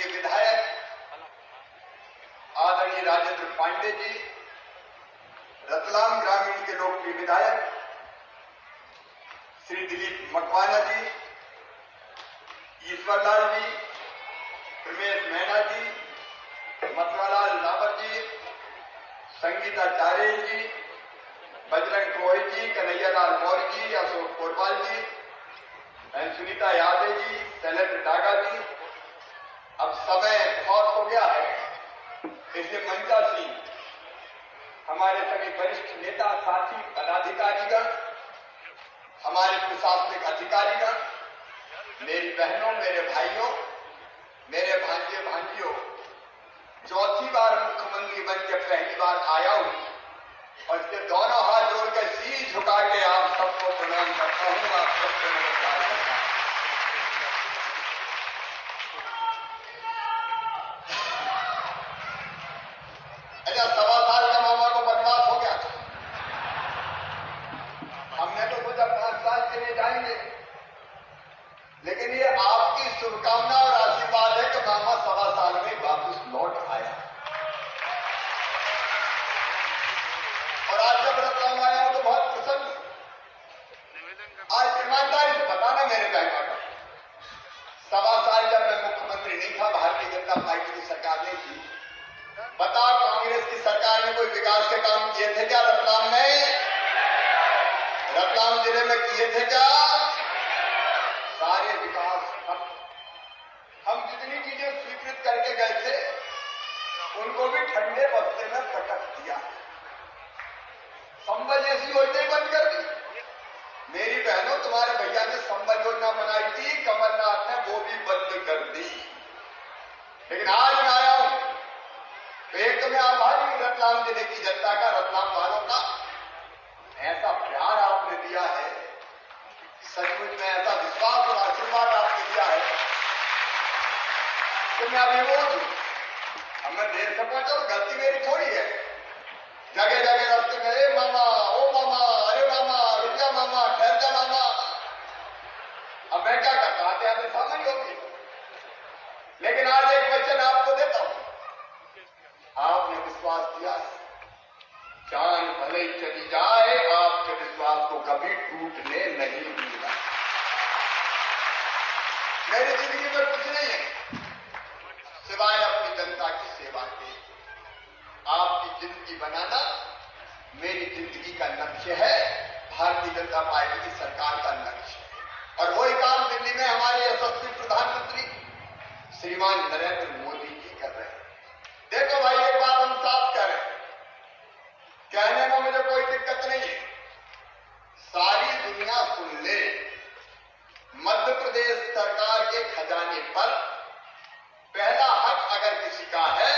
के विधायक आदरणीय राजेंद्र पांडे जी, रतलाम ग्रामीण के लोकप्रिय विधायक श्री दिलीप मकवाना जी, ईश्वरलाल जी, रमेश मैना जी, मथुरालाल रावत जी, संगीता चारेल जी, बजरंग रोहित जी, कन्हैयालाल मौर्य जी, अशोक कोरवाल जी, सुनीता यादव जी, शैलेंद्र डागा जी। अब समय बहुत हो गया है, इसलिए मंचा सिंह, हमारे सभी वरिष्ठ नेता साथी पदाधिकारीगण, हमारे प्रशासनिक अधिकारीगण, मेरी बहनों, मेरे भाइयों, मेरे भांजे भांजियों, चौथी बार मुख्यमंत्री बन के पहली बार आया हूं और इसके दोनों हाथ जोड़कर शीश झुका के आप सबको प्रणाम करता हूं, आप सबको नमस्कार करता हूं। अच्छा, 1.25 साल का मामा को बनवास हो गया था, हमने तो सोचा 5 साल के लिए जाएंगे, लेकिन ये आपकी शुभकामना और आशीर्वाद है कि मामा 1.25 साल में वापस लौट आया। और आज जब रतलाम आया हूं तो बहुत प्रसन्न। आज ईमानदारी से बताना मेरे बहनों का, 1.25 साल जब मैं मुख्यमंत्री नहीं था, भारतीय जनता पार्टी की सरकार नहीं थी, बताओ कांग्रेस की सरकार ने कोई विकास के काम किए थे क्या रतलाम में? रतलाम जिले में किए थे क्या? सारे विकास हम जितनी चीजें स्वीकृत करके गए थे उनको भी ठंडे बस्ते में पटक दिया, संबल जैसी योजना बंद कर दी। मेरी बहनों, तुम्हारे भैया ने संबल योजना बनाई थी, कमलनाथ ने वो भी बंद कर दी। लेकिन आज मैं आया हूं तो एक तो मैं आभारी हूं रतलाम जिले की जनता का, रतलाम वालों का, ऐसा प्यार आपने दिया है, सचमुच में ऐसा विश्वास और आशीर्वाद आपने दिया है कि मैं अभिभूत हूं। अब मैं देर से पहुंचा तो गलती मेरी थोड़ी है, जगह जगह रास्ते में अरे मामा, ओ मामा, अरे मामा, रुक जा मामा, ठहर जा मामा। अब मैं क्या करता, आते आते सामान्य होगी। लेकिन आज एक वचन आपको देता हूं, आपने विश्वास दिया है, जान भले ही चली जाए, आपके विश्वास को कभी टूटने नहीं दूंगा। मेरी जिंदगी में कुछ नहीं है सिवाय अपनी जनता की सेवा के। आपकी जिंदगी बनाना मेरी जिंदगी का लक्ष्य है, भारतीय जनता पार्टी की सरकार का लक्ष्य है। और वही काम दिल्ली में हमारे यशस्वी प्रधानमंत्री श्रीमान नरेंद्र मोदी जी कर रहे हैं। देखो भाई, एक बात हम साफ करें, कहने में मुझे कोई दिक्कत नहीं है, सारी दुनिया सुन ले, मध्य प्रदेश सरकार के खजाने पर पहला हक अगर किसी का है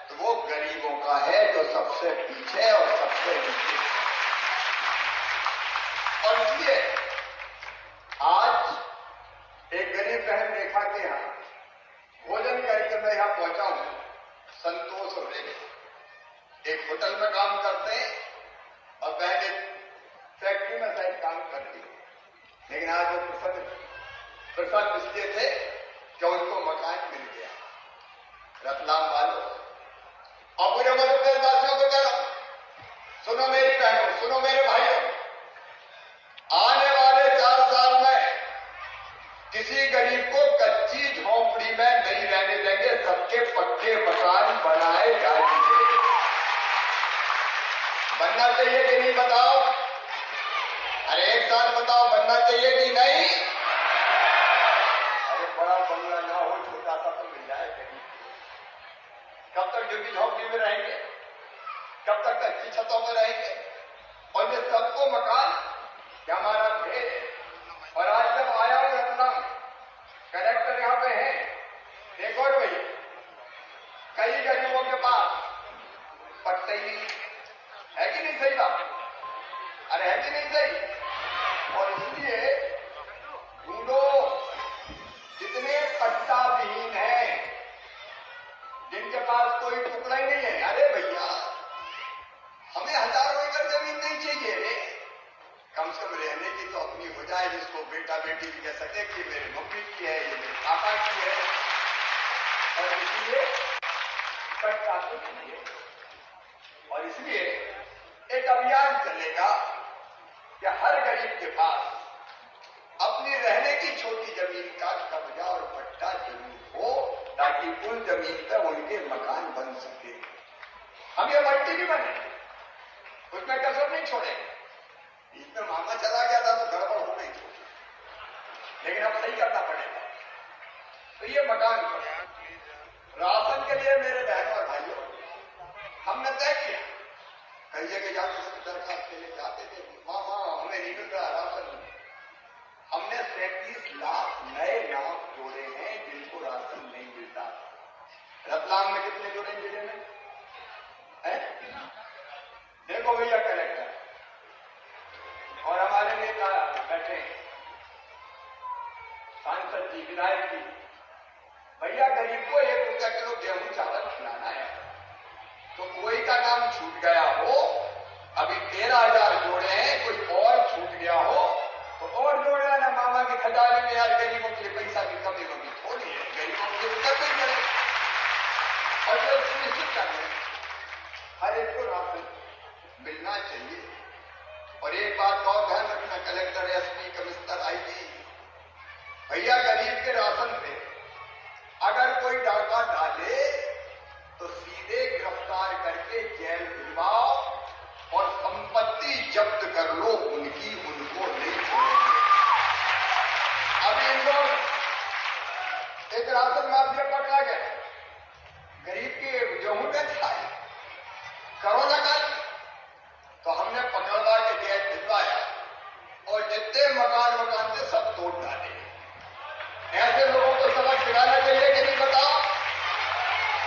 तो वो गरीबों का है, जो सबसे पीछे और सबसे नीचे। और इसलिए आज एक गरीब बहन रेखा के यहां भोजन करके मैं यहां पहुंचा हूं, संतोष और रेखा एक होटल में काम करते हैं और पहले फैक्ट्री में शायद काम करती है, लेकिन आज वो प्रसन्न इसलिए थे कि उनको मकान मिल गया। रतलाम वालों और पूरे मध्य प्रदेश वासियों को कह रहा हूं, सुनो मेरी बहनों, सुनो मेरे भाइयों, आने वाले 4 साल में किसी गरीब को कच्ची झोंपड़ी में नहीं रहने देंगे, सबके पक्के मकान बनाए जाएंगे। बनना चाहिए कि नहीं बताओ? अरे एक साथ बताओ, बनना चाहिए कि नहीं? अरे बड़ा बंगला ना हो, छोटा सा तो मिल जाए कहीं। कब तक झुग्गी झोंपड़ी में रहेंगे? कब तक कच्ची छतों में रहेंगे? और ये सबको मकान क्या हमारा भेद है। और आज जब आया हूं रतलाम, कलेक्टर यहां पे है, देखो भैया, कई गरीबों के पास पट्टे ही नहीं है कि नहीं? सही बात, अरे है कि नहीं सही? और इसलिए ढूंढो जितने पट्टा विहीन है, जिनके पास कोई टुकड़ा ही नहीं है, अरे भैया हमें हजारों एकड़ जमीन नहीं चाहिए रे, कम से कम रहने की तो अपनी हो जाए, जिसको बेटा बेटी भी कह सके कि मेरे मम्मी की है, ये मेरे पापा की है। और इसलिए कटता कुछ नहीं है। और इसलिए एक अभियान चलेगा कि हर गरीब के पास अपनी रहने की छोटी जमीन का कब्जा और पट्टा जरूर हो, ताकि उन जमीन पर उनके मकान बन सके। हम ये मट्टी भी बने, उसमें कसर नहीं छोड़ेंगे। इसमें मामा चला गया था तो गड़बड़ हो गई, लेकिन अब सही करना पड़ेगा। तो ये मकान बने। राशन के लिए मेरे बहनों और भाइयों हमने तय किया, कई जगह जाकर दरखास्त के लिए जाते थे, मामा हमें नहीं मिल रहा राशन। हमने 37 लाख नए नाम जोड़े हैं जिनको राशन नहीं मिलता। रतलाम में कितने जोड़े जिले में है? देखो भैया कलेक्टर और हमारे नेता बैठे, सांसद जी, विधायक जी, भैया गरीब को 1 रुपया किलो गेहूं चावल खिलाना है। तो कोई का नाम छूट गया हो, अभी 13,000 जोड़े हैं, कोई और छूट गया हो तो और जोड़ना ना। मामा के खजाने में यार गरीबों के लिए पैसा की कमी होगी थोड़ी है, गरीबों के लिए करना ही पड़ेगा। और जो सुनिश्चित करना हर एक को राशन मिलना चाहिए। और एक बात और ध्यान रखना, कलेक्टर, एसपी, कमिश्नर, आईजी, भैया गरीब के राशन पे अगर कोई डाका डाले तो सीधे गिरफ्तार करके जेल भिजवाओ और संपत्ति जब्त कर लो उनकी, उनको नहीं छोड़ेंगे। अभी इन लोग एक राशन माफिया पकड़ा गया, गरीब के गेहूं में खाए कोरोना काल, तो हमने पकड़वा के जेल भिजवाया और जितने मकान थे सब तोड़ डाले। ऐसे लोगों को सबक सिखाना चाहिए कि नहीं, बताओ?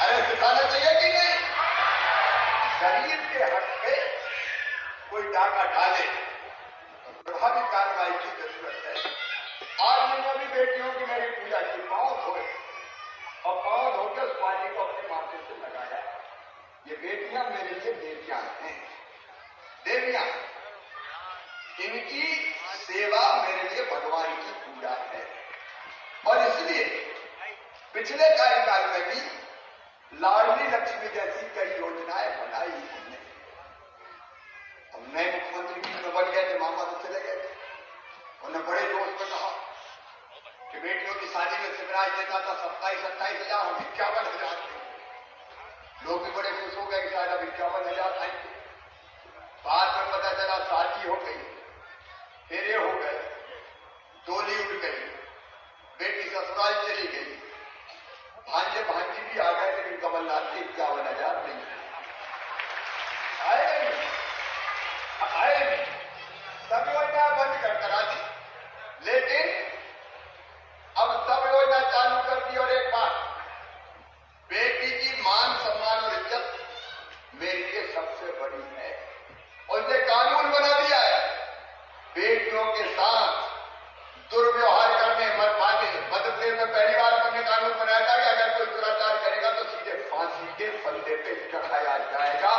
अरे सिखाना चाहिए कि नहीं? गरीब के हक पे कोई डाका डाले तो प्रभावी कार्रवाई की जरूरत है। आज मैंने भी बेटियों की मेरी पूजा की, पांव धोए और पांव धोकर उस पानी को अपने माथे से लगाया। ये बेटियां मेरे लिए देवियां हैं, देवियां। इनकी सेवा मेरे लिए भगवान की पूजा है। और इसलिए पिछले कार्यकाल में भी लाडली लक्ष्मी जैसी कई योजनाएं बनाई हमने। और नए मुख्यमंत्री भी में बन गए थे, मामा तो चले गए थे। उन्होंने बड़े जोश में कहा कि बेटियों की शादी में शिवराज देता था 27-28 हजार, 51,000 थे। लोग भी बड़े खुश हो गए कि शायद अब 51,000 आएंगे। बाद में पता चला शादी हो गई, फेरे हो गए, डोली उड़ गई, बेटी ससुराल चली गई, भांजे भांजी भी आ गए, लेकिन कमलनाथ के 51,000 नहीं आए। सब योजना बंद कर करा दी, लेकिन अब सब योजना चालू कर दी। और एक बात, बेटी की मान, सम्मान और इज्जत मेरे लिए सबसे बड़ी है। और ये कानून बना दिया है, बेटियों के साथ दुर्व्यवहार करने, मत पाने, मध्य प्रदेश में पहली बार हमने कानून बनाया था कि अगर कोई दुराचार करेगा तो सीधे फांसी के फंदे पे चढ़ाया जाएगा।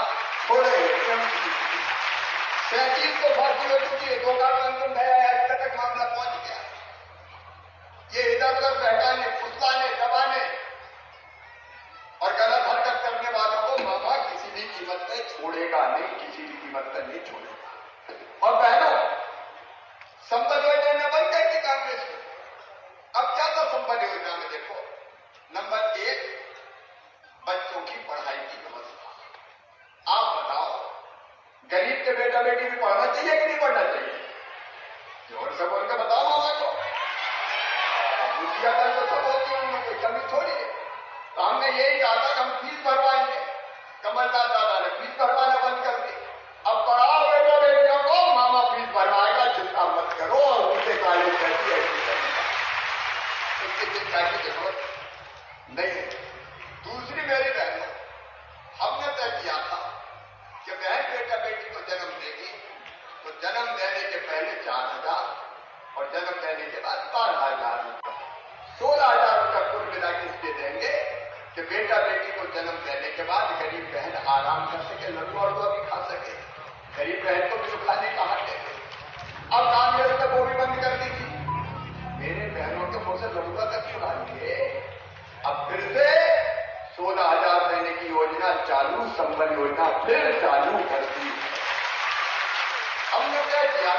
थोड़े 37 को फांसी हो चुकी है, 2 का अंतिम है, आज तक मामला पहुंच गया। ये इधर उधर बहकाने, फुसलाने, दबाने और गलत हरकत करने वालों को मामा किसी भी कीमत पे छोड़ेगा नहीं, किसी भी कीमत पर नहीं छोड़ेगा। और बहनों, संपद योजना बंद करके कांग्रेस में अब क्या था संपद योजना में? देखो, नंबर 1 बच्चों की पढ़ाई की व्यवस्था। आप बताओ, गरीब के बेटा बेटी भी पढ़ना चाहिए कि नहीं पढ़ना चाहिए? जोर से बोल के बताओ मामा को। बुद्धियां तो सब होती है, उनमें कोई कमी थोड़ी है। तो हमने यही कहा था कि हम फीस भरवाएंगे। कमलनाथ दादा ने फीस भरवाना बंद कर दी। अब पढ़ाओ बेटा बेटियों को, मामा फीस भरवाएगा, चिंता मत करो। और उनसे कॉलेज कैसी उसकी चिंता की जरूरत नहीं है। दूसरी मेरी बहनों, हमने तय किया था कि बहन बेटा बेटी को जन्म देगी तो जन्म देने के पहले 4,000 और जन्म देने के बाद 12,000 रुपये, 16,000 रुपये कुल मिला के इसलिए देंगे कि बेटा बेटी को जन्म देने के बाद गरीब बहन आराम कर सके, लड्डू और भी खा सके। गरीब बहन को भी खाने कहा देंगे। अब कांग्रेस ने वो भी बंद कर दी थी। मेरे बहनों के मुंह से लड्डू तक छुड़ा लिए। अब फिर से संबल योजना फिर चालू कर दी। हमने क्या किया,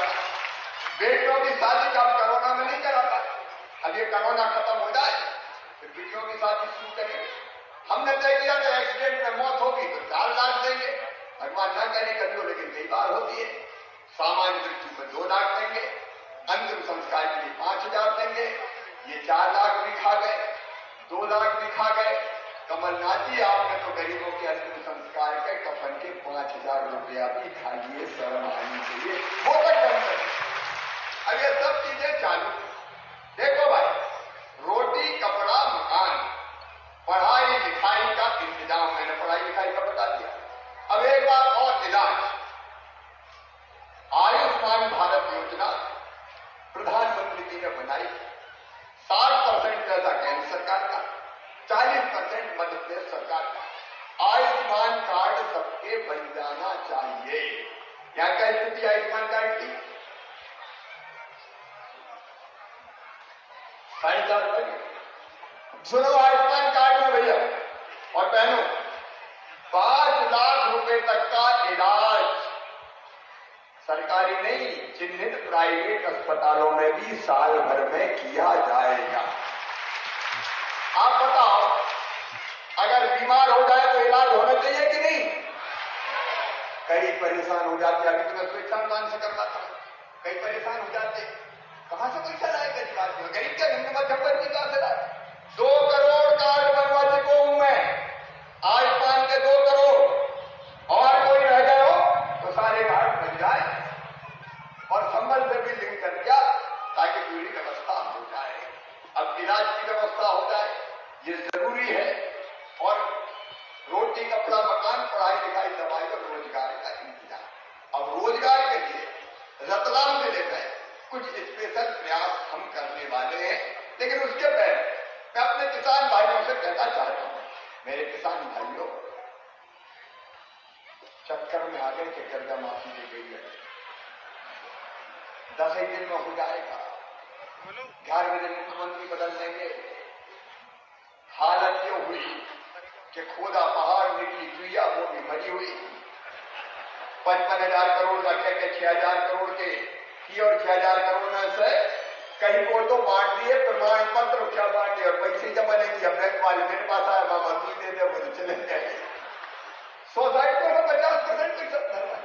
बेटियों की शादी जब कोरोना में नहीं करा था, अब ये कोरोना खत्म हो जाए फिर बेटियों की शादी शुरू करेंगे। हमने तय किया कि एक्सीडेंट में मौत होगी तो 4 लाख देंगे, भगवान न करे कभी हो लेकिन कई बार होती है। सामान्य मृत्यु पर 2 लाख देंगे, अंतिम संस्कार के लिए 5,000 देंगे। ये 4 लाख भी खा गए, 2 लाख भी खा गए। कमलनाथ जी आपने तो गरीबों के अंतिम संस्कार के कफन के 5,000 रुपया भी खा लिए, शर्म आनी चाहिए। वो तक बंद करें। अब ये सब चीजें चालू। देखो भाई, रोटी कपड़ा मकान पढ़ाई लिखाई का इंतजाम, मैंने पढ़ाई लिखाई का बता दिया। अब एक बात और, इलाज। आयुष्मान भारत योजना प्रधानमंत्री जी ने बनाई। 60% पैसा केंद्र सरकार का, 40% मध्य प्रदेश सरकार का। आयुष्मान कार्ड सबके बन जाना चाहिए। यहाँ क्या स्थिति आयुष्मान कार्ड की? 4,500 रुपये। सुनो, आयुष्मान कार्ड में भैया और बहनों 5 लाख रुपए तक का इलाज सरकारी नहीं, चिन्हित प्राइवेट अस्पतालों में भी साल भर में किया जाएगा। आप बताओ, अगर बीमार हो जाए तो इलाज होना चाहिए कि नहीं? कई परेशान हो जाते, अभी तो मैं स्वेच्छानुदान से करता था, कई परेशान हो जाते, कहां से पैसा लाए गरीब आदमी? गरीब क्या, हिंदू मध्यवर्ती कहां से लाए? 2 करोड़ कार्ड बनवा चुका हूं मैं, आयुष्मान के 2 करोड़, और कोई रह गए हो तो सारे कार्ड बन जाए और संबल से भी लिंक कर दिया ताकि पूरी व्यवस्था हो जाए। अब इलाज की व्यवस्था हो जाए, ये जरूरी है। और रोटी कपड़ा मकान पढ़ाई लिखाई दवाई और रोजगार का इंतजाम। अब रोजगार के लिए रतलाम जिले में कुछ स्पेशल प्रयास हम करने वाले हैं, लेकिन उसके पहले मैं अपने किसान भाइयों से कहना चाहता हूं, मेरे किसान भाइयों, चक्कर में आ गए कि कर्जा माफी दी गई है, 10 ही दिन में हो जाएगा, 11वें दिन मुख्यमंत्री बदल देंगे। हालत ये हुई कि खोदा पहाड़ निकली चुईया, वो भी मरी हुई। 55,000 करोड़ का कह के 6,000 करोड़ के की, और 6,000 करोड़ में से कहीं को तो बांट दिए, प्रमाण पत्र क्या बांटे और पैसे जमा नहीं किया। बैंक वाले मेरे पास आया, मामा तू दे दे, मुझे चले गए। सोसाइटी में 50% की सब धर्म है।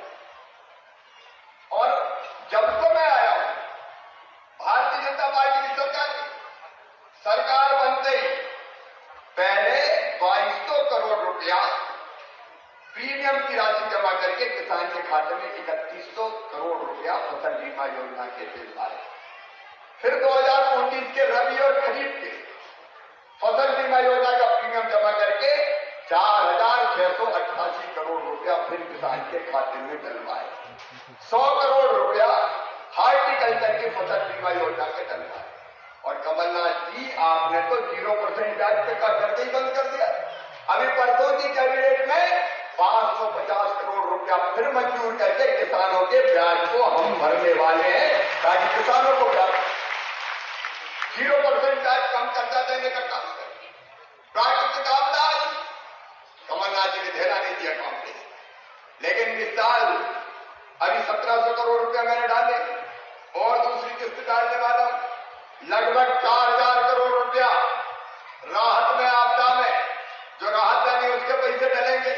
और जब से मैं आया हूं भारतीय जनता पार्टी की सरकार बनते ही पहले 2200 करोड़ रुपया प्रीमियम की राशि जमा करके किसान के खाते में 3100 करोड़ रुपया फसल बीमा योजना के दिलवाए। फिर 2019 के रबी और खरीफ के फसल बीमा योजना का प्रीमियम जमा करके 4,688 करोड़ रुपया फिर किसान के खाते में डलवाए। 100 करोड़ रुपया हार्टिकल्चर की फसल बीमा योजना के डलवाए। और कमलनाथ जी, आपने तो 0% ब्याज पे का कर्ज ही बंद कर दिया। अभी परसों की कैबिनेट में 550 करोड़ रुपया फिर मंजूर करके किसानों के ब्याज को हम भरने वाले हैं, ताकि किसानों को ब्याज 0% ब्याज कम कर्जा देने का काम करें। प्राकृतिक आपदा, कमलनाथ जी ने ध्यान नहीं दिया काम पे, लेकिन इस साल अभी 1700 करोड़ रुपया मैंने डाले और दूसरी किस्त डालने वाला हूं। लगभग 4,000 करोड़ रुपया राहत में, आपदा में जो राहत देनी उसके पैसे डलेंगे।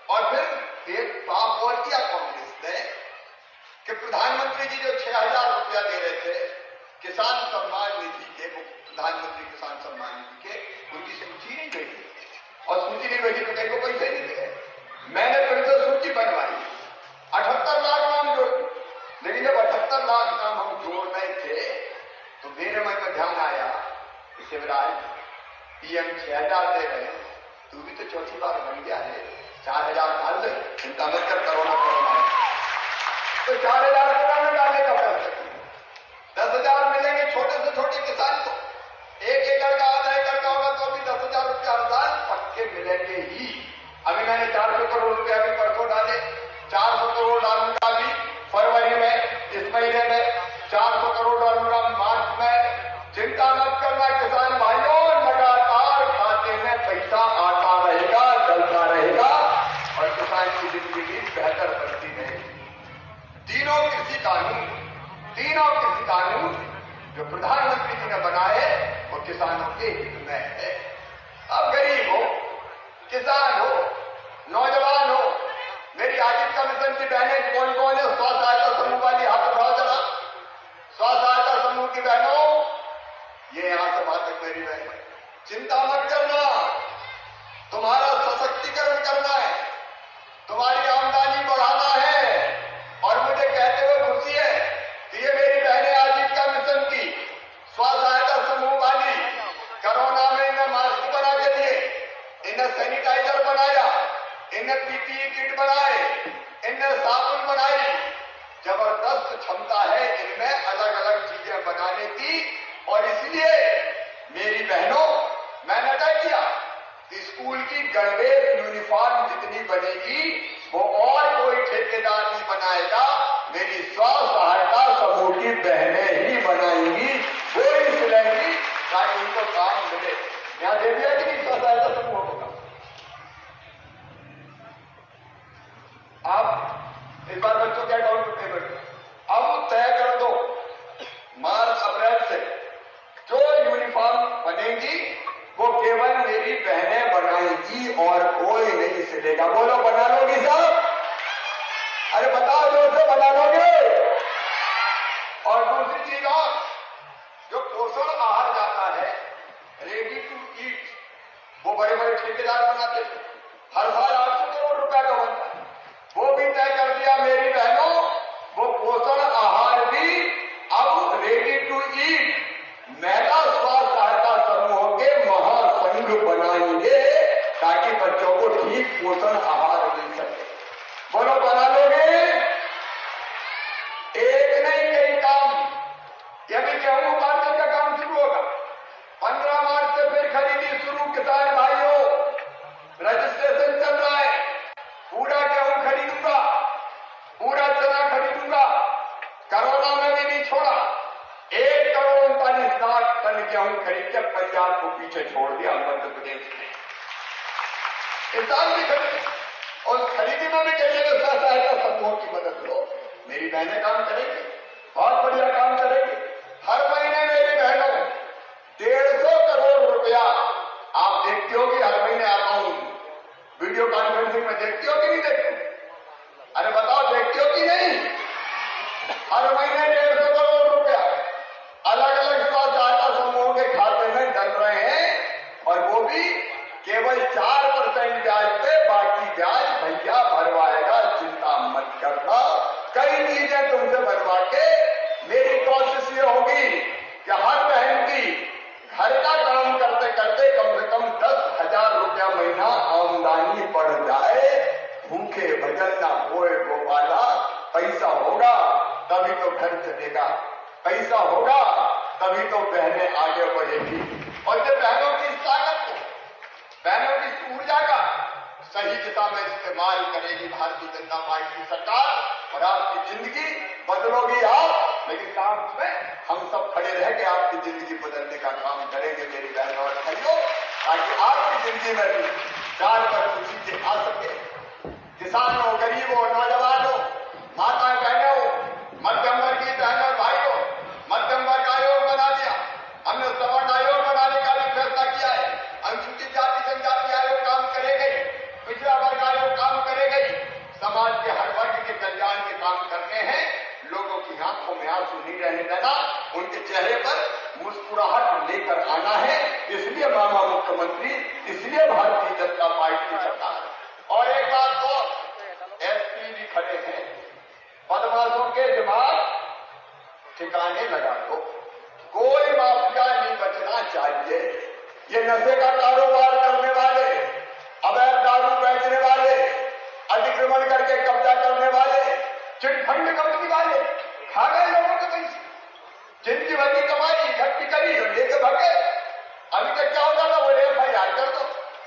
और फिर एक पाप और किया कांग्रेस ने कि प्रधानमंत्री जी जो 6,000 रुपया दे रहे थे किसान सम्मान निधि के, प्रधानमंत्री किसान सम्मान निधि के, उनकी सूची नहीं भेजी। और सूची नहीं भेजी तो कहीं को पैसे नहीं दिए। मैंने फिर से सूची बनवाई, 78 लाख नाम जोड़ दिए। लेकिन जब 78 लाख नाम हम जोड़ रहे थे तो मेरे मन में ध्यान आया कि शिवराज, पीएम 6,000 दे रहे हैं, तू भी तो चौथी बार बन गया है, 4,000 डाल दे, चिंता मत कर, कोरोना तो 4,000 कोरोना डालने का फैसला। 10,000 मिलेंगे छोटे से छोटे किसान को, 1 एकड़ का, आधा एकड़ का होगा तो भी 10,000 रुपया हर साल पक्के मिलेंगे ही। अभी मैंने 400 करोड़ रुपया भी परसों डाले, 400 करोड़ डालूंगा अभी फरवरी में, इस महीने में 400 करोड़ डालूंगा मार्च में। चिंता मत करना किसान भाइयों, लगातार खाते में पैसा आता रहेगा, चलता रहेगा। और कानून, तीनों कृषि कानून जो प्रधानमंत्री जी ने बनाए वो किसानों के हित में है। अब गरीब हो, किसान हो, नौजवान हो, मेरी आजीविका मिशन की बहनें कौन कौन है? स्व सहायता समूह वाली हाथ उठाओ जरा। स्व सहायता समूह की बहनों, ये यहां से बात तक मेरी बहन, चिंता मत करना, तुम्हारा सशक्तिकरण करना है, तुम्हारी आमदनी बढ़ाना है। और मुझे कहते हुए खुशी है कि ये मेरी बहनें आजीविका मिशन की स्व सहायता समूह वाली कोरोना में इन्हें मास्क बना के दिए, इन्हें सैनिटाइजर बनाया, इन्हें पीपीई किट बनाए, इन्हें साबुन बनाई। जबरदस्त क्षमता है इनमें अलग अलग चीजें बनाने की। और इसलिए मेरी बहनों, मैंने तय किया कि स्कूल की गणवेश यूनिफॉर्म जितनी बनेगी वो और कोई ठेकेदार नहीं बनाएगा, मेरी स्व सहायता समूह की बहनें ही बनाएंगी, वो ही सिलेंगी ताकि उनको काम मिले। यहां दे दिया कि नहीं स्व सहायता समूह होगा। आप इस बार बच्चों के अकाउंट में पेमेंट अब तय कर दो, मार्च अप्रैल से जो यूनिफॉर्म बनेगी वो केवल मेरी बहनें बनाएंगी और कोई नहीं सिलेगा। बोलो बना लोगी सब? अरे बताओ जोर से, बना लोगे? और दूसरी चीज और, जो पोषण आहार जाता है रेडी टू ईट, वो बड़े बड़े ठेकेदार बनाते थे, हर साल 800 करोड़ रुपया का बनता है, वो भी तय कर दिया मेरी बहनों, वो पोषण आहार भी अब रेडी टू ईट महिला स्व सहायता समूहों के महासंघ बनाएंगे ताकि बच्चों को ठीक पोषण आहार मिल सके। बोलो बना लोगे? एक नहीं कई काम। यदि गेहूं मार्केट का काम शुरू होगा 15 मार्च से, फिर खरीदी शुरू। किसान भाइयों, रजिस्ट्रेशन चल रहा है, पूरा गेहूं खरीदूंगा, पूरा चना खरीदूंगा। कोरोना में भी नहीं छोड़ा, 1,39,00,000 टन गेहूं खरीद के पंजाब को पीछे छोड़ दिया, मध्य प्रदेश में इस साल भी खरीदी। और खरीदी में भी कहिए स्व सहायता समूहों की मदद लो, मेरी बहनें काम करेंगी, बहुत बढ़िया काम करेंगी। हर महीने मेरी बहनों 150 करोड़ रुपया आप देखते हो कि हर महीने आता हूं वीडियो कॉन्फ्रेंसिंग में, देखती हो कि नहीं देखती? अरे बताओ देखती हो कि नहीं? हर महीने 150 करोड़ रुपया अलग अलग स्व सहायता समूहों के खाते में डल रहे हैं, और वो भी केवल 4% ब्याज पे, बाकी ब्याज भैया भरवाएगा, चिंता मत करना। कई चीजें तुमसे बनवा के मेरी कोशिश ये होगी कि हर बहन की घर का काम करते करते कम से कम 10,000 रुपया महीना आमदनी बढ़ जाए। भूखे भजन ना होए गोपाला, पैसा होगा तभी तो घर चलेगा, पैसा होगा तभी तो बहनें आगे बढ़ेगी। और जब बहनों की इस ताकत को, बहनों की इस ऊर्जा का सही दिशा में इस्तेमाल करेगी भारतीय जनता पार्टी की सरकार, और आपकी जिंदगी बदलोगी आप, लेकिन काम में हम सब खड़े रह के आपकी जिंदगी बदलने का काम करेंगे मेरी बहनों और भाइयों, ताकि आपकी जिंदगी में भी 4 पर खुशी से आ सके। किसान हो, गरीब हो, नौजवान हो, माताएं बहनें हो, मध्यम वर्गीय बहनों और भाई हो, मध्यम वर्ग आयोग बना दिया हमने, सवर्ण आयोग बनाने का भी फैसला किया है, अनुसूचित जाति जनजाति आयोग काम करेगी, पिछड़ा वर्ग आयोग काम करेगी, समाज के हर वर्ग के कल्याण के काम करने हैं। लोगों की आंखों में आंसू नहीं रहने देना, उनके चेहरे पर मुस्कुराहट लेकर आना है। इसलिए मामा मुख्यमंत्री, इसलिए भारतीय जनता पार्टी की सरकार। और एक बात तो, एसपी भी खड़े हैं, बदमाशों के दिमाग ठिकाने लगा दो, कोई माफिया नहीं बचना चाहिए। ये नशे का कारोबार करने वाले, अवैध दारू बेचने वाले, अतिक्रमण करके कब्जा करने वाले, चिटफंड कंपनी वाले खा गए लोगों के पैसे, जिनकी बड़ी कमाई इकट्ठी करी लेके भागे। अभी तक क्या होता था, बोले FIR कर दो,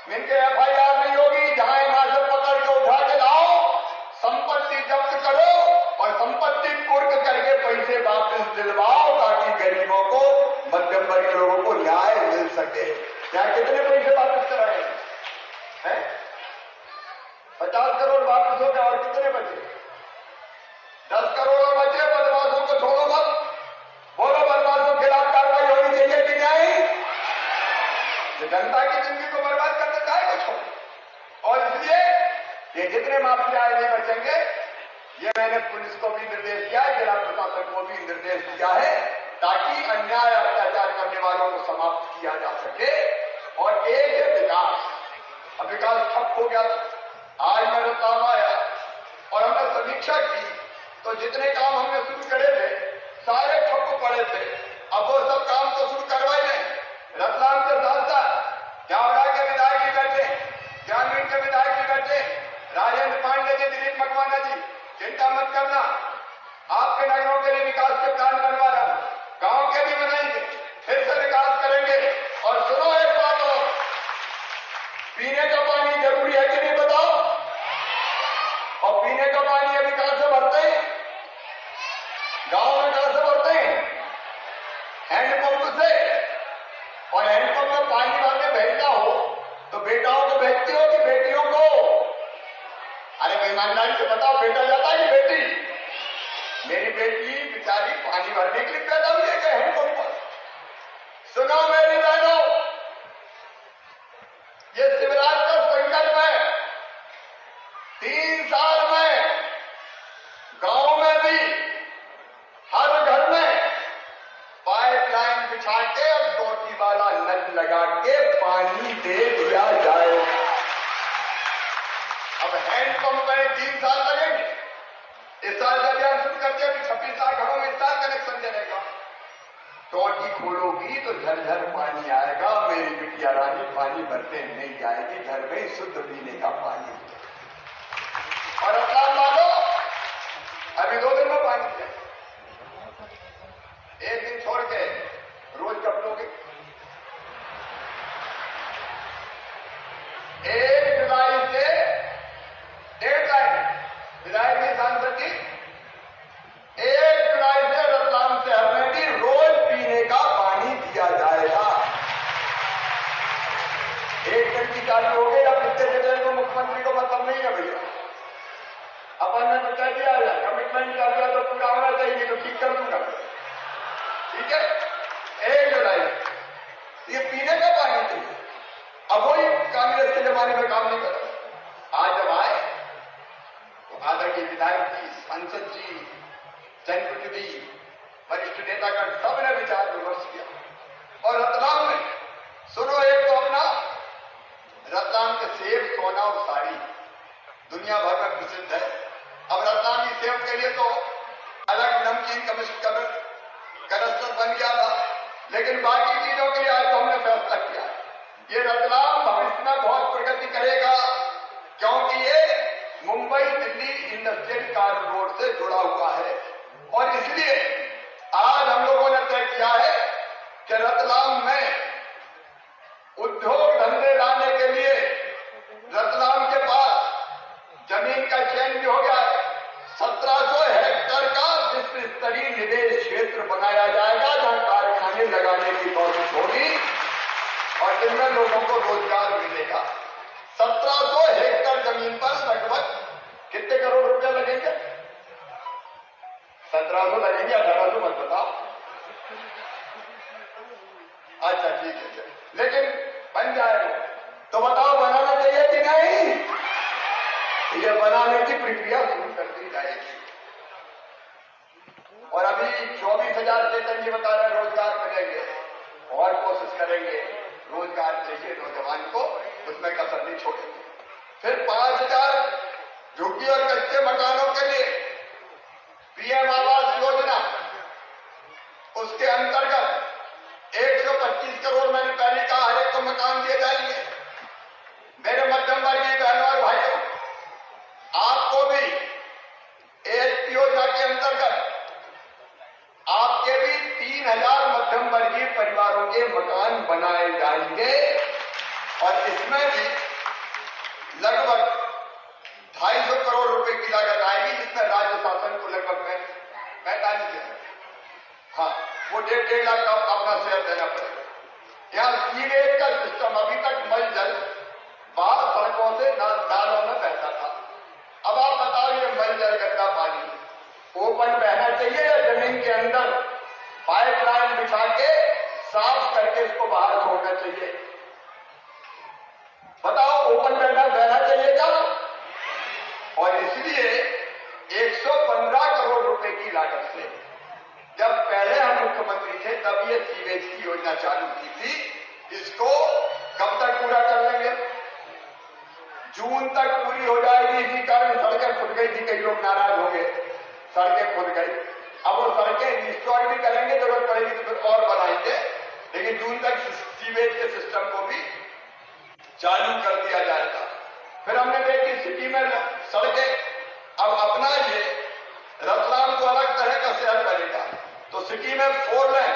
इनके FIR नहीं होगी, जहां हिमाचल पकड़ के उठा के लाओ, संपत्ति जब्त करो और संपत्ति कुर्क करके पैसे वापस दिलवाओ, ताकि गरीबों को, मध्यम वर्गीय लोगों को न्याय मिल सके। क्या कितने पैसे वापस कराए हैं? 50 करोड़ वापस हो गया, और कितने बचे? 10 करोड़ बचे। बदमाश जनता की जिंदगी को बर्बाद करते काहे को छोड़। और इसलिए ये जितने माफिया नहीं बचेंगे, ये मैंने पुलिस को भी निर्देश दिया है, जिला प्रशासन को भी निर्देश दिया है, ताकि अन्याय अत्याचार करने वालों को समाप्त किया जा सके। और एक है विकास। अब विकास ठप हो गया था। आज मैं रतलाम आया और हमने समीक्षा की तो जितने काम हमने शुरू करे थे सारे ठप पड़े थे। अब वो सब काम तो शुरू करवाए नहीं। रतलाम के साथ साथ जावड़ा के विधायक भी बैठे, ग्रामीण के विधायक भी बैठे, राजेंद्र पांडे जी, दिलीप मकवाना जी, चिंता मत करना, आपके नगरों के लिए विकास के प्लान बनवा रहा हूं, गांव के भी बनाएंगे, फिर से विकास करेंगे। और सुनो एक बात और, पीने का पानी जरूरी है कि नहीं बताओ? और पीने का पानी अभी कहां से भरते हैं? गांव में कहां से भरते हैं? हैंडपंप से। और हैंडपंप में पानी भरने भेजता हो तो बेटाओं को भेजती हो कि बेटियों को? अरे ईमानदारी से बताओ, बेटा जाता है कि बेटी? मेरी बेटी बेचारी पानी भरने के लिए पैदा हुई है क्या हैंडपंप पर? सुनो मेरी बहनों, ये शिवराज का संकल्प है। 3 साल में गांव में भी हर घर में पाइपलाइन बिछा के और टोटी वाला नल लगा के पानी दे दिया जाए। अब हैंडपंप में 3 साल लगेंगे। इस साल का अभियान शुरू करते हैं, 26 घरों में इस साल कनेक्शन देने का। टोटी खोलोगी तो झरझर पानी आएगा, मेरी बिटिया रानी पानी भरते नहीं जाएगी, घर में शुद्ध पीने का पानी। और रतलाम वालों, अभी 2 दिन में पानी दिया, 1 दिन छोड़ के रोज कब लोगे? 1 जुलाई से डेडलाइन विधायक जी, सांसद जी, 1 जुलाई से रतलाम शहर में भी रोज पीने का पानी दिया जाएगा। 1 टंकी चालू हो गई। अब कितने जगह को मुख्यमंत्री को मतलब नहीं है भैया, अपन ने तो कह दिया कमिटमेंट कर दिया तो पूरा होना चाहिए, तो ठीक कर दूंगा। ठीक है, 1 जुलाई ये पीने का पानी चाहिए। अब वही कांग्रेस के जमाने में काम नहीं करता। आज जब आए तो आदरणीय विधायक जी, सांसद जी, जनप्रतिनिधि, वरिष्ठ नेतागण सबने विचार विमर्श किया। और रतलाम में सुनो, एक तो अपना रतलाम के सेब, सोना और साड़ी दुनिया भर में प्रसिद्ध है। अब रतलाम की सेब के लिए तो अलग नमकीन कमिश्नर कलस्टर बन गया था, लेकिन बाकी चीजों के लिए आज तो हमने फैसला किया ये रतलाम भविष्य में बहुत प्रगति करेगा, क्योंकि ये मुंबई दिल्ली इंडस्ट्रियल कॉरिडोर से जुड़ा हुआ है। और इसलिए आज हम लोगों ने तय किया है कि रतलाम में उद्योग धंधे लाने के लिए रतलाम के पास जमीन का चयन भी हो गया है। 1700 हेक्टेयर का विश्व स्तरीय निवेश क्षेत्र बनाया जाएगा, जहां कारखाने लगाने की कोशिश होगी और जिनमें लोगों को रोजगार मिलेगा। 1700 हेक्टेयर जमीन पर लगभग कितने करोड़ रुपए लगेंगे? 1700 लगेंगे, 1800 मत बताओ। अच्छा ठीक है, लेकिन बन जाएगा तो बताओ बनाना चाहिए कि नहीं? ये बनाने की प्रक्रिया शुरू कर दी जाएगी। और अभी 24,000 चेतन जी बता रहे रोजगार मिलेंगे, और कोशिश करेंगे रोजगार चाहिए नौजवान को, उसमें कसर नहीं छोड़ेंगे। फिर 5,000 झुग्गी और कच्चे मकानों के लिए पीएम आवास योजना, उसके अंतर्गत 125 करोड़ मैंने पहले कहा हर एक को मकान दिए जाएंगे। मेरे मध्यम वर्गीय बहनों और भाइयों, आपको भी एएसपी योजना के अंतर्गत आपके भी 3,000 मध्यम वर्गीय परिवारों के मकान बनाए जाएंगे। और इसमें भी लगभग 250 करोड़ रुपए की लागत आएगी, जिसमें राज्य शासन को लगभग 45,000, हाँ वो 1.5 लाख का अपना शेयर देना पड़ेगा। यहाँ सीवेज का सिस्टम अभी तक मल जल बाहर सड़कों से नालों में बहता था। अब आप बताओ ये मल जल गंदा पानी ओपन बहना चाहिए या जमीन के अंदर पाइपलाइन बिछा के साफ करके इसको बाहर छोड़ना चाहिए? बताओ ओपन टेंडर देना चाहिए क्या? और इसलिए 115 करोड़ रुपए की लागत से जब पहले हम मुख्यमंत्री थे तब ये सीवेज की योजना चालू की थी। इसको कब तक पूरा कर लेंगे? जून तक पूरी हो जाएगी। इसी कारण सड़कें फुट गई थी, कई लोग नाराज हो गए, सड़कें फुट गई। अब वो सड़कें रिस्टोर भी करेंगे, जरूरत पड़ेगी तो फिर और बनाएंगे, लेकिन जून तक सीवेज के सिस्टम को भी चालू कर दिया जाएगा। फिर हमने देखी सिटी में सड़कें, अब अपना ये रतलाम को अलग तरह का शहर बनेगा तो सिटी में 4 लेन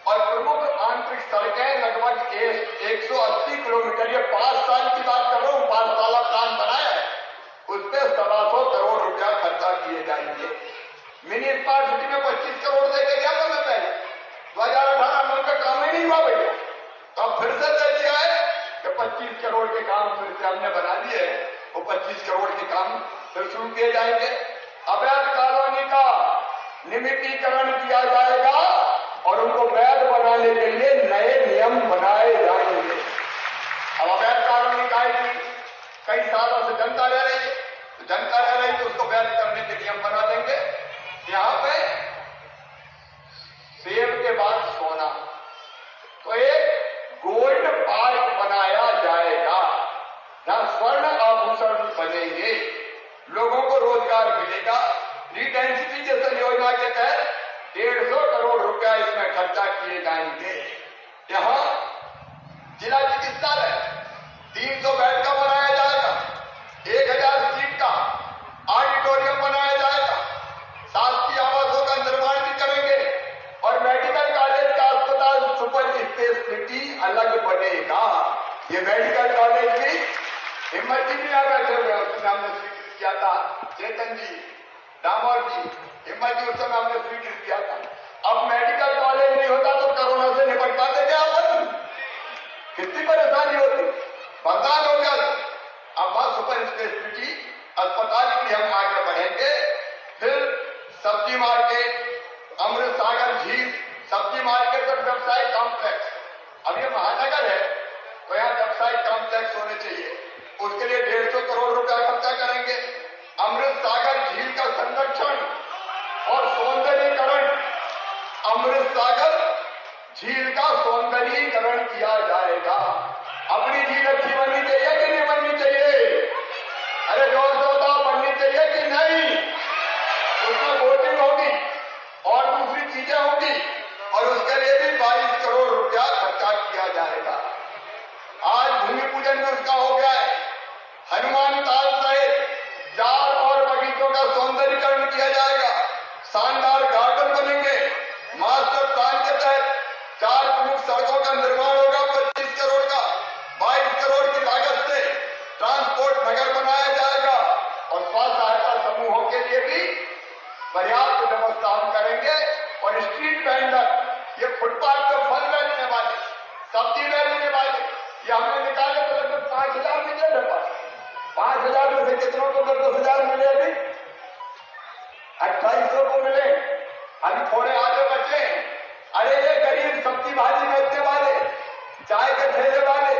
और प्रमुख आंतरिक सड़कें लगभग 180 किलोमीटर, ये 5 साल की बात कर रहा हूं, 5 साल प्लान बनाया है, उस पर 125 करोड़ रुपया खर्चा किए जाएंगे। मिनी स्मार्ट सिटी में 25 करोड़ देके गया था मैं पहले, 2018 में उनका काम ही नहीं हुआ भैया, तो अब फिर से तय किया है कि 25 करोड़ के काम फिर से हमने बना दिए, वो 25 करोड़ के काम फिर शुरू किए जाएंगे। अवैध कॉलोनी का नियमितीकरण किया जाएगा और उनको वैध बनाने के लिए नए नियम बनाए जाएंगे। अब अवैध कॉलोनी का कई सालों से जनता रह रही है, तो जनता रह रही तो उसको वैध करने के नियम बना देंगे। यहां पे सेब के बाद सोना, तो एक गोल्ड पार्क बनाया जाएगा जहां स्वर्ण आभूषण बनेंगे, लोगों को रोजगार मिलेगा। रीडेंसिटी जैसे योजना के तहत 150 करोड़ रुपया इसमें खर्चा किए जाएंगे। यहां जिला चिकित्सालय 300 बेड का बनाया जाएगा, 1000 सीट का ऑडिटोरियम बनाया जाएगा, शासकीय आवासों का निर्माण भी करेंगे और मेडिकल कॉलेज का अस्पताल सुपर स्पेशलिटी अलग बनेगा। ये मेडिकल कॉलेज भी हिम्मत जी भी आ बैठे हुए, उसमें हमने स्वीकृत किया था, चेतन जी, दामोर जी, हिम्मत जी, उस समय हमने स्वीकृत किया था। अब मेडिकल कॉलेज नहीं होता तो कोरोना से निपट पाते क्या अपन? कितनी परेशानी होती, बर्दाश्त हो गया। अब वहां सुपर स्पेशलिटी अस्पताल की हम आगे बढ़ेंगे। फिर सब्जी मार्केट, अमृत सागर झील, सब्जी मार्केट और व्यवसायिक कॉम्प्लेक्स, अब ये महानगर है तो यहाँ व्यवसायिक कॉम्प्लेक्स होने चाहिए, उसके लिए 150 करोड़ रुपया खर्चा करेंगे। अमृत सागर झील का संरक्षण और सौंदर्यीकरण, अमृत सागर झील का सौंदर्यीकरण किया जाएगा। अपनी झील अच्छी बननी चाहिए कि नहीं बननी चाहिए? अरे जोर से बताओ, बननी चाहिए कि नहीं? उसमें बोटिंग होगी और दूसरी चीजें होगी और उसके लिए भी 22 करोड़ रुपया खर्चा किया जाएगा। आज भूमि पूजन भी उसका हो गया है। हनुमान ताल सहित जाल और बगीचों का सौंदर्यीकरण किया जाएगा, शानदार गार्डन बनेंगे। मास्टर प्लान के तहत 4 प्रमुख सड़कों का निर्माण होगा 25 करोड़ का, 22 करोड़ की लागत से ट्रांसपोर्ट नगर बनाया जाएगा और स्वास्थ्य सहायता समूहों के लिए भी पर्याप्त व्यवस्था हम करेंगे। और स्ट्रीट वेंडर, ये फुटपाथ पर फल बेचने वाले, सब्जी बेचने वाले, ये हमने निकाले तो लगभग 5000 मिले थे, 5000 में से कितनों को 10,000 मिले? अभी 2800 को मिले, अभी थोड़े आगे बचे। अरे ये गरीब सब्जी भाजी बेचने वाले, चाय के ठेले वाले,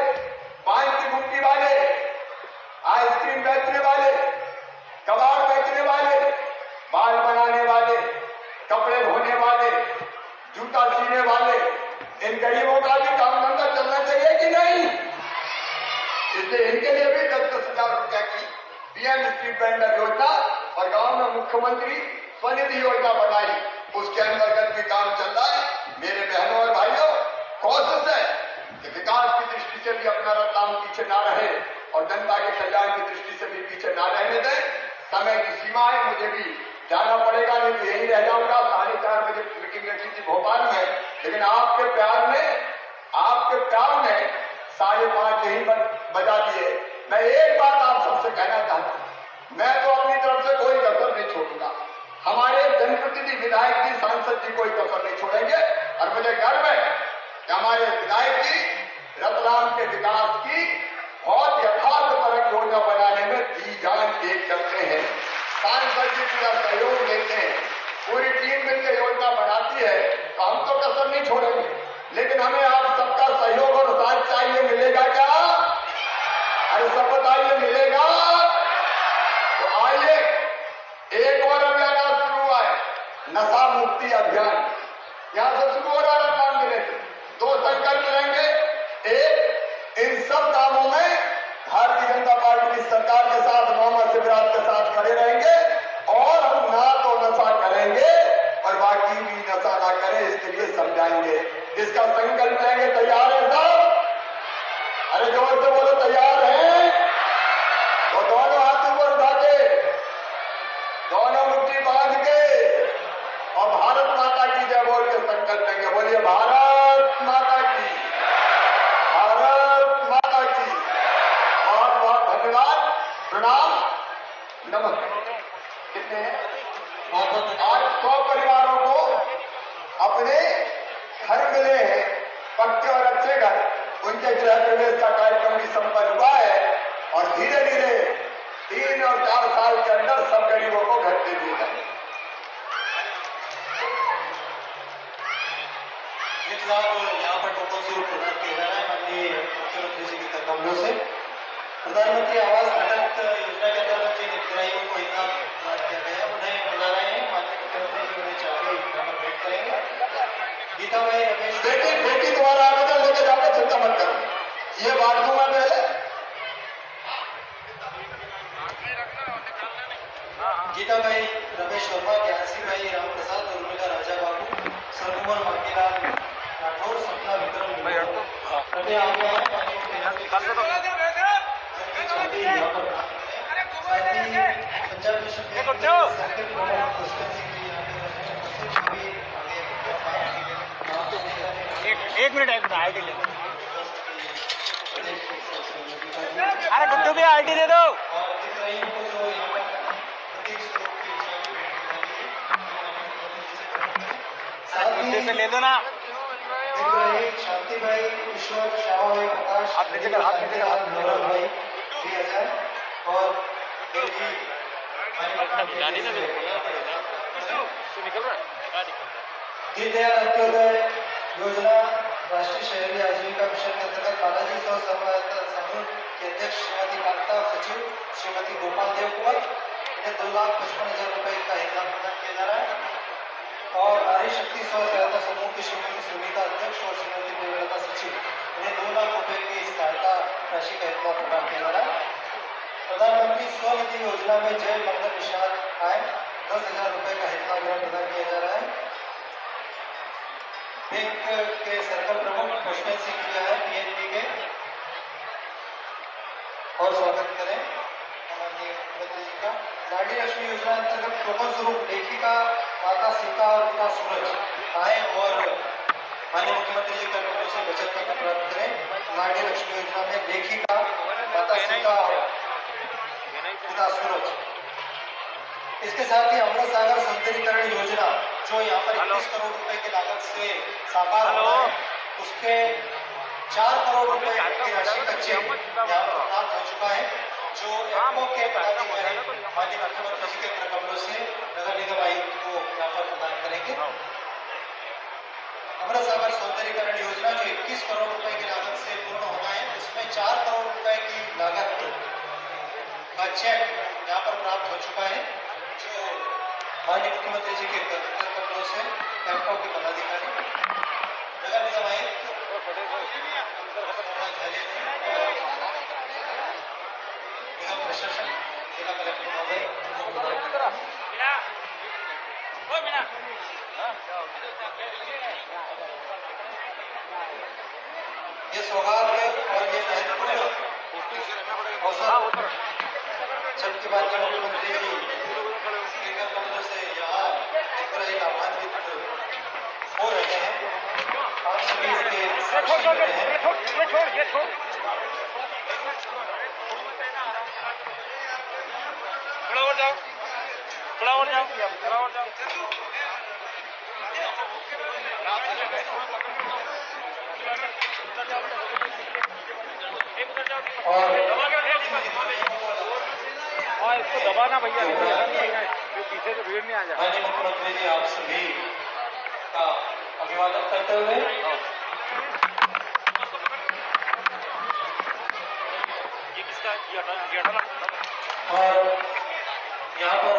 पान की गुमटी वाले, आइसक्रीम बेचने वाले, कबाड़ बेचने वाले, बाल बनाने वाले, कपड़े धोने वाले, जूता सीने वाले, इन गरीबों का भी काम धंधा चलना चाहिए कि नहीं? इसलिए इनके लिए भी 10,000 रुपया की पीएम स्ट्रीट वेंडर योजना और गांव में मुख्यमंत्री स्वनिधि योजना बनाई, उसके अंतर्गत भी काम चल रहा है। मेरे बहनों और भाइयों, कोशिश है कि विकास की दृष्टि से भी अपना रतलाम पीछे ना रहे और जनता के कल्याण की दृष्टि से भी पीछे ना रहने दें। समय की सीमा है, मुझे भी जाना पड़ेगा, नहीं तो यही रह जाऊंगा। 4:30 बजे मीटिंग रखी थी भोपाल में, लेकिन आपके प्यार ने 5:30 यही बजा दिए। मैं एक बात आप सबसे कहना चाहता हूं, मैं तो अपनी तरफ से कोई कसर नहीं छोड़ूंगा, हमारे जनप्रतिनिधि विधायक जी, सांसद जी कोई कसर नहीं छोड़ेंगे। और मुझे गर्व है कि हमारे विधायक जी रतलाम के विकास की बहुत यथार्थपरक योजना बनाने में जी जान एक करते हैं। सांसद जी पूरा सहयोग देते हैं, पूरी टीम मिलकर योजना बनाती है, तो हम तो कसर नहीं छोड़ेंगे। लेकिन हमें आप सबका सहयोग और साथ चाहिए, मिलेगा क्या? प्रणाम, नमस्ते। कितने हैं? आज 100 परिवारों को अपने घर मिले हैं, पक्के और अच्छे घर। उनके गृह प्रवेश का कार्यक्रम भी संपन्न हुआ है और धीरे धीरे 3 और 4 साल के अंदर सब गरीबों को घर दे दिए जाएंगे। यहाँ पर टोकन स्वरूप प्रदान किया जा रहा है माननीय मुख्यमंत्री जी के कमलों से। प्रधानमंत्री आवास घटक योजना के अंतर्गत जिन हितग्राहियों को इतना प्रदान किया गया है उन्हें बुला रहे हैं। माननीय मुख्यमंत्री जी उन्हें चाहे यहाँ पर भेंट करेंगे। गीता भाई रमेश बेटी तुम्हारा आवेदन लेके जाओगे, चिंता मत करो, ये बात दूंगा पहले। गीता भाई रमेश वर्मा, ज्ञानसी भाई राम प्रसाद, उर्मिला राजा बाबू, सरकुमार मांगीलाल राठौर, सपना विक्रम कृपया आ गया है। माननीय मुख्यमंत्री पंजाब एक मिनट आईडी ले दो। अरे गुड्डू भी आईडी दे दो। से ले दो ना। शांति भाई, ईश्वर, श्यामा भाई, प्रकाश, हाथ नीचे कर, हाथ नीचे कर, हाथ नीचे कर। भाई 2000 और दीनदयाल अंत्योदय योजना राष्ट्रीय शहरी आजीविका मिशन के अंतर्गत बालाजी स्व सहायता समूह के अध्यक्ष श्रीमती कांता और सचिव श्रीमती गोपाल देव कुंवर, इन्हें 2,55,000 रुपए का इनाम प्रदान किया जा रहा है। और नारी शक्ति स्व सहायता समूह की श्रीमती सुनीता अध्यक्ष और श्रीमती प्रेमलता सचिव, इन्हें 2 लाख रुपए की सहायता राशि का इनाम प्रदान किया जा रहा है। प्रधानमंत्री स्वनिधि योजना में जय मंगल निशान आय 10,000 रुपए का हितलाभ प्रदान किया जा रहा है। बैंक के सर्कल प्रमुख पुष्पेंद्र सिंह जी है पीएनबी के, और स्वागत करें माननीय मुख्यमंत्री जी का। लाडली लक्ष्मी योजना अंतर्गत टोकन स्वरूप लेखिका माता सीता और पिता सूरज आए और माननीय मुख्यमंत्री जी का कमलों से बचत पत्र प्राप्त करें। लाडली लक्ष्मी योजना में लेखिका माता सीता और पिता सूरज। इसके साथ ही अमृत सागर सौंदर्यीकरण योजना जो यहाँ पर 21 करोड़ रुपए की लागत से साकार हुआ है, उसके 4 करोड़ रुपए की राशि का चेक यहाँ पर प्राप्त हो चुका है, जो एमओ के पदाधिकारी माननीय मुख्यमंत्री जी के कमलों से नगर निगम आयुक्त को यहाँ पर प्रदान करेंगे। अमृत सागर सौंदर्यीकरण योजना जो 21 करोड़ रुपए की लागत से पूर्ण होना है, उसमें 4 करोड़ रुपए की लागत का चेक यहाँ पर प्राप्त हो चुका है, जो माननीय मुख्यमंत्री जी के कमलों से एमओ के पदाधिकारी नगर निगम आयुक्त निगम प्रशासन जिला कलेक्टर महोदय ये सौगात और ये महत्वपूर्ण अवसर जबकि माननीय मुख्यमंत्री जी के कमलों से यहाँ हितग्राही लाभान्वित हो रहे हैं। आप सभी इसके साक्षी बने हैं। और इसको दबाना भैया, जो पीछे से भीड़ नहीं आ जाए। माननीय मुख्यमंत्री जी आप सभी का अभिवादन करते हुए ये किसका और यहाँ पर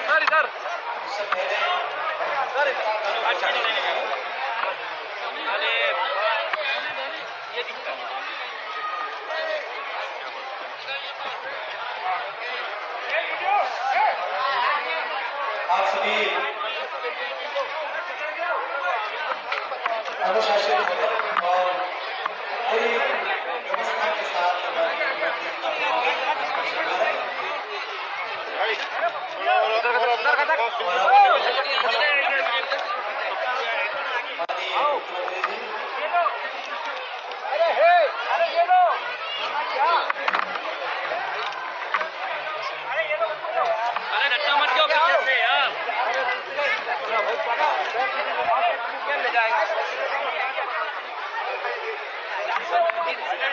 सर इधर उससे पहले अच्छा अरे ये दिखता है। आप सभी अनुशासित और पूरी व्यवस्था के साथ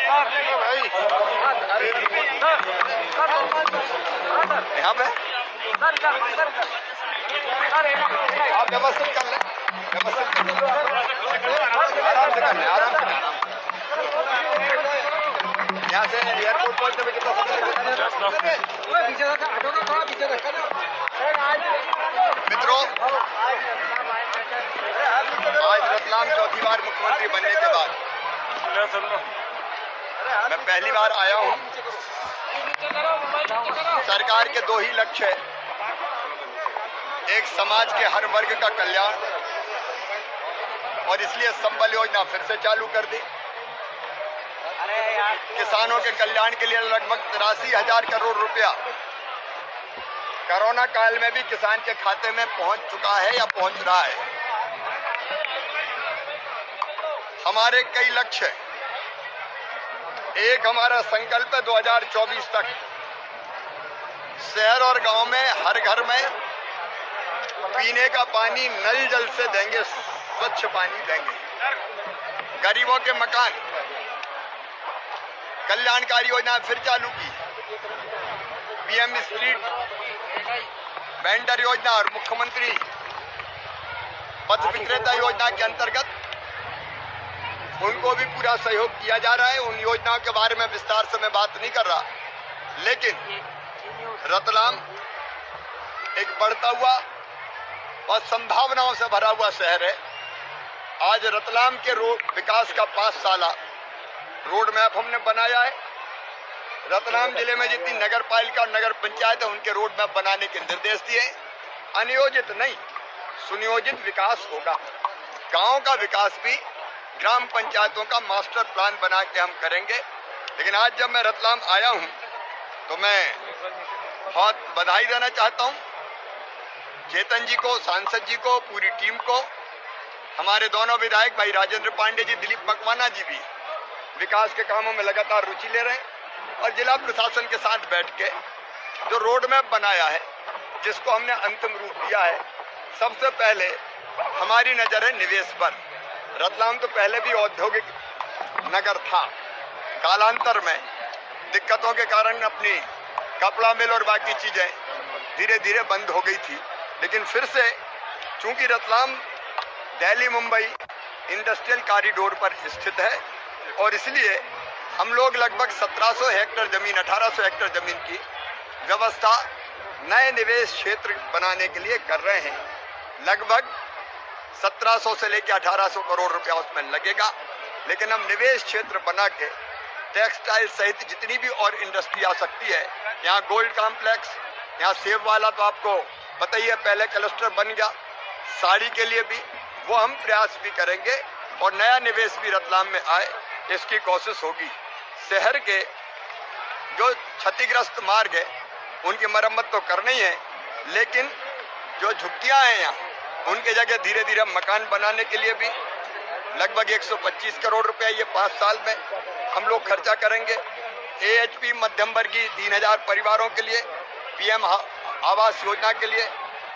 यहाँ पे आप व्यवस्थित कर लें, व्यवस्थित कर लें, आराम से कर लें, आराम से कर लें। यहाँ से एयरपोर्ट पहुंचने में कितना समय लगेगा? मित्रों, आज रतलाम चौथी बार मुख्यमंत्री बनने के बाद मैं पहली बार आया हूं। सरकार के दो ही लक्ष्य है, एक समाज के हर वर्ग का कल्याण, और इसलिए संबल योजना फिर से चालू कर दी। किसानों के कल्याण के लिए लगभग 83,000 करोड़ रुपया कोरोना काल में भी किसान के खाते में पहुंच चुका है या पहुंच रहा है। हमारे कई लक्ष्य हैं। एक हमारा संकल्प है 2024 तक शहर और गांव में हर घर में पीने का पानी नल जल से देंगे, स्वच्छ पानी देंगे। गरीबों के मकान, कल्याणकारी योजना फिर चालू की। पीएम स्ट्रीट वेंडर योजना और मुख्यमंत्री पथ विक्रेता योजना के अंतर्गत उनको भी पूरा सहयोग किया जा रहा है। उन योजनाओं के बारे में विस्तार से मैं बात नहीं कर रहा, लेकिन रतलाम एक बढ़ता हुआ और संभावनाओं से भरा हुआ शहर है। आज रतलाम के रोड विकास का 5 साला रोड मैप हमने बनाया है। रतलाम जिले में जितनी नगर पालिका और नगर पंचायत है उनके रोड मैप बनाने के निर्देश दिए। अनियोजित नहीं, सुनियोजित विकास होगा। गांव का विकास भी ग्राम पंचायतों का मास्टर प्लान बना के हम करेंगे। लेकिन आज जब मैं रतलाम आया हूं तो मैं बहुत बधाई देना चाहता हूं चेतन जी को, सांसद जी को, पूरी टीम को। हमारे दोनों विधायक भाई राजेंद्र पांडे जी, दिलीप मकवाना जी भी विकास के कामों में लगातार रुचि ले रहे हैं। और जिला प्रशासन के साथ बैठ के जो रोड मैप बनाया है, जिसको हमने अंतिम रूप दिया है, सबसे पहले हमारी नजर है निवेश पर। रतलाम तो पहले भी औद्योगिक नगर था, कालांतर में दिक्कतों के कारण अपनी कपड़ा मिल और बाकी चीजें धीरे धीरे बंद हो गई थी। लेकिन फिर से चूंकि रतलाम दिल्ली मुंबई इंडस्ट्रियल कॉरिडोर पर स्थित है और इसलिए हम लोग लगभग 1700 हेक्टेयर जमीन, 1800 हेक्टेयर जमीन की व्यवस्था नए निवेश क्षेत्र बनाने के लिए कर रहे हैं। लगभग 1700 से लेकर 1800 करोड़ रुपया उसमें लगेगा। लेकिन हम निवेश क्षेत्र बना के टेक्सटाइल सहित जितनी भी और इंडस्ट्री आ सकती है, यहाँ गोल्ड कॉम्प्लेक्स, यहाँ सेब वाला तो आपको पता ही है पहले क्लस्टर बन गया, साड़ी के लिए भी वो हम प्रयास भी करेंगे और नया निवेश भी रतलाम में आए, इसकी कोशिश होगी। शहर के जो क्षतिग्रस्त मार्ग है उनकी मरम्मत तो करनी है, लेकिन जो झुग्गियां हैं यहाँ उनके जगह धीरे धीरे मकान बनाने के लिए भी लगभग 125 करोड़ रुपए ये 5 साल में हम लोग खर्चा करेंगे। AHP मध्यम वर्गीय 3000 परिवारों के लिए PM आवास योजना के लिए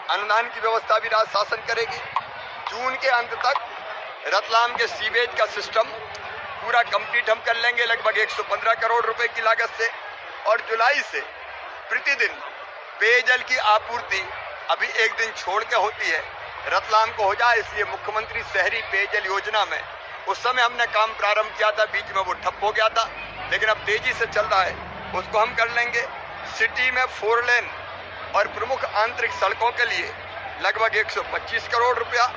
अनुदान की व्यवस्था भी राज्य शासन करेगी। जून के अंत तक रतलाम के सीवेज का सिस्टम पूरा कंप्लीट हम कर लेंगे लगभग 115 करोड़ रुपए की लागत से। और जुलाई से प्रतिदिन पेयजल की आपूर्ति अभी एक दिन छोड़ के होती है, रतलाम को हो जाए, इसलिए मुख्यमंत्री शहरी पेयजल योजना में उस समय हमने काम प्रारंभ किया था, बीच में वो ठप हो गया था, लेकिन अब तेजी से चल रहा है, उसको हम कर लेंगे। सिटी में 4 लेन और प्रमुख आंतरिक सड़कों के लिए लगभग 125 करोड़ रुपया,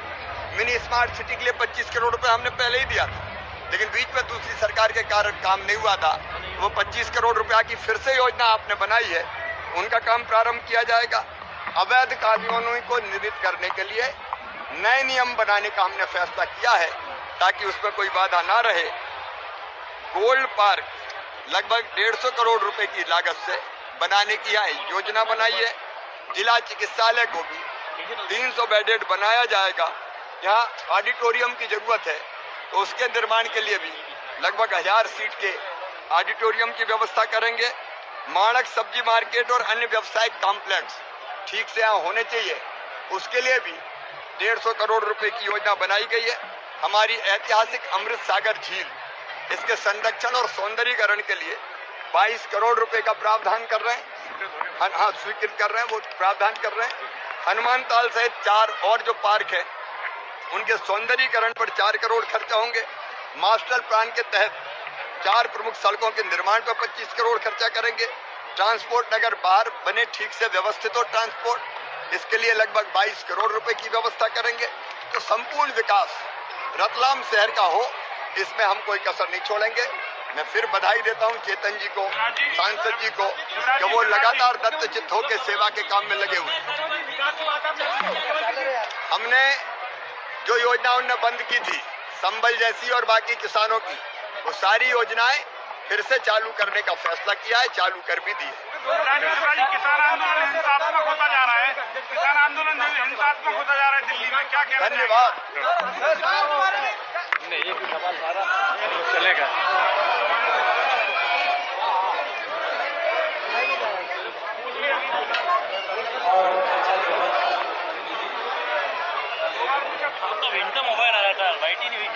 मिनी स्मार्ट सिटी के लिए 25 करोड़ रुपया हमने पहले ही दिया था, लेकिन बीच में दूसरी सरकार के कारण काम नहीं हुआ था। वो 25 करोड़ रुपया की फिर से योजना आपने बनाई है, उनका काम प्रारंभ किया जाएगा। अवैध कानूनों को नियंत्रित करने के लिए नए नियम बनाने का हमने फैसला किया है ताकि उसमें कोई बाधा ना रहे। गोल्ड पार्क लगभग 150 करोड़ रुपए की लागत से बनाने की योजना बनाई है। जिला चिकित्सालय को भी 300 बेडेड बनाया जाएगा। यहाँ ऑडिटोरियम की जरूरत है तो उसके निर्माण के लिए भी लगभग 1000 सीट के ऑडिटोरियम की व्यवस्था करेंगे। माणक सब्जी मार्केट और अन्य व्यावसायिक कॉम्प्लेक्स ठीक से यहाँ होने चाहिए, उसके लिए भी 150 करोड़ रुपए की योजना बनाई गई है। हमारी ऐतिहासिक अमृत सागर झील इसके संरक्षण और सौंदर्यीकरण के लिए 22 करोड़ रुपए का प्रावधान कर रहे हैं। हाँ, स्वीकृत कर रहे हैं, वो प्रावधान कर रहे हैं। हनुमान ताल सहित 4 और जो पार्क है उनके सौंदर्यीकरण पर 4 करोड़ खर्चा होंगे। मास्टर प्लान के तहत 4 प्रमुख सड़कों के निर्माण पर 25 करोड़ खर्चा करेंगे। ट्रांसपोर्ट नगर बाहर बने ठीक से व्यवस्थित हो ट्रांसपोर्ट, इसके लिए लगभग 22 करोड़ रुपए की व्यवस्था करेंगे। तो संपूर्ण विकास रतलाम शहर का हो, इसमें हम कोई कसर नहीं छोड़ेंगे। मैं फिर बधाई देता हूं चेतन जी को, सांसद जी को, कि वो लगातार दत्तचित्त होकर सेवा के काम में लगे हुए। हमने जो योजना उनने बंद की थी, संबल जैसी और बाकी किसानों की, वो सारी योजनाएं फिर से चालू करने का फैसला किया है, चालू कर भी दी है। किसान आंदोलन हिंसात्मक होता जा रहा है, किसान आंदोलन हिंसात्मक होता जा रहा है दिल्ली में, क्या कहना चाहिए? धन्यवाद। नहीं, एक सवाल सारा चलेगा। तो मोबाइल आ रहा था, लाइट ही नहीं हुई।